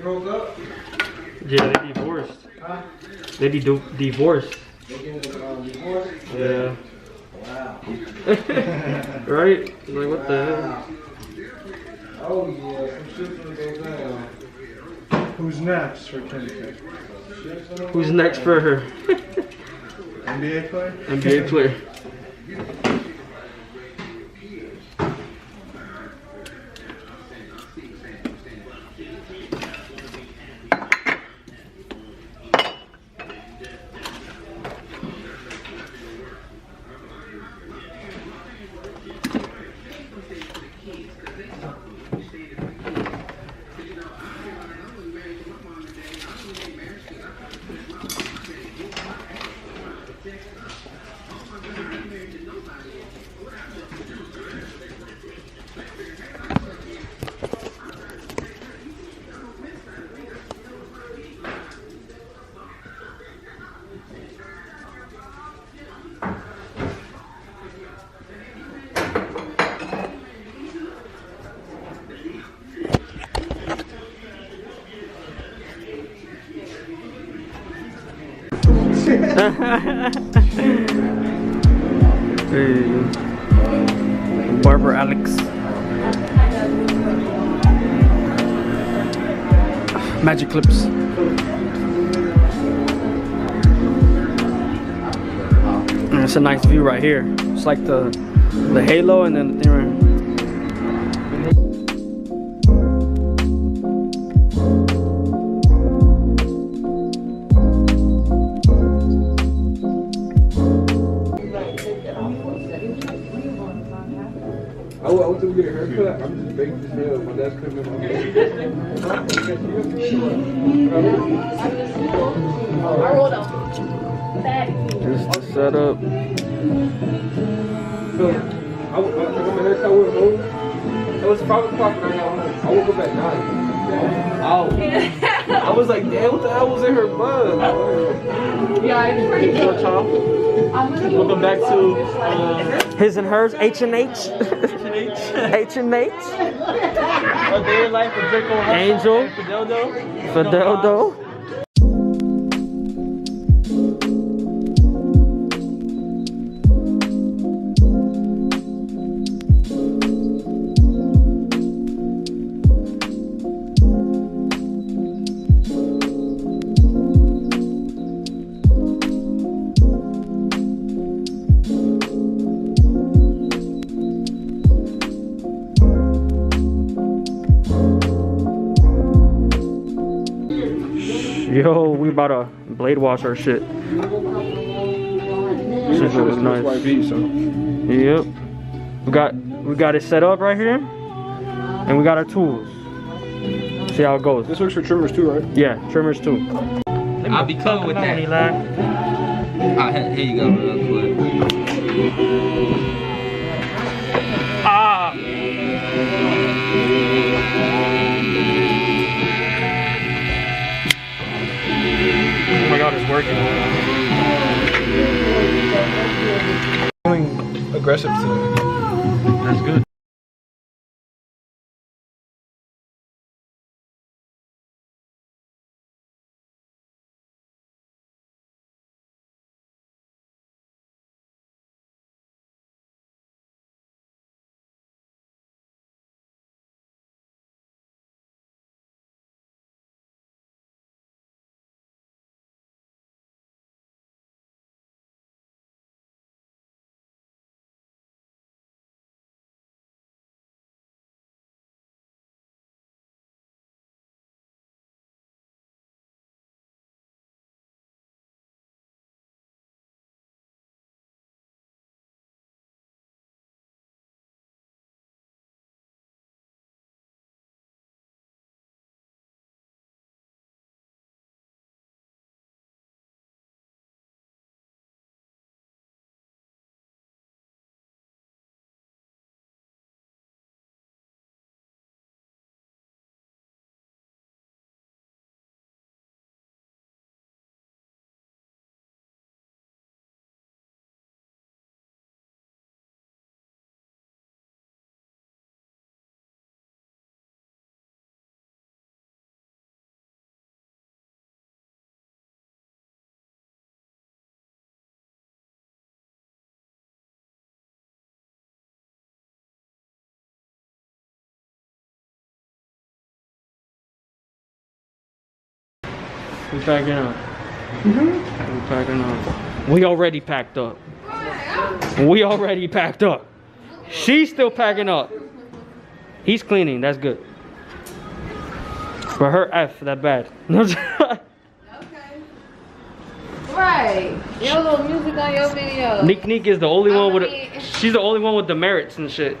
broke up? Yeah, they divorced. Huh? They divorced. They get divorced? Yeah. Wow. Right? Like, what the hell? Oh, yeah. Some shit's gonna go down. Who's next for Kim K? Who's next for her? NBA player? NBA player. Hey, Barber Alex. Magic clips. And it's a nice view right here. It's like the halo and then the thing right. I went to get a haircut. I'm just baked as hell. My dad's coming in my I rolled up. Just the setup. So, I got my haircut with home. It was 5 o'clock when I got home. I woke up at 9. I was like, damn, what the hell was in her butt? Yeah, it's pretty good. Welcome back to his and hers, H&H. H&H. A day in life with Draco Angel. Fideldo. Yo, we about to blade wash our shit. Shit looks nice. Yep. We got it set up right here, and we got our tools. See how it goes. This works for trimmers too, right? Yeah, trimmers too. I'll be cool with that. Here you go, real quick. Ah. Oh my god, it's working. Feeling aggressive today. That's good. We packing up. We packing up. We already packed up. We already packed up. She's still packing up. He's cleaning. That's good. But her F, that bad. Right. Your little music on your video. Nick is the only one with. She's the only one with demerits and shit.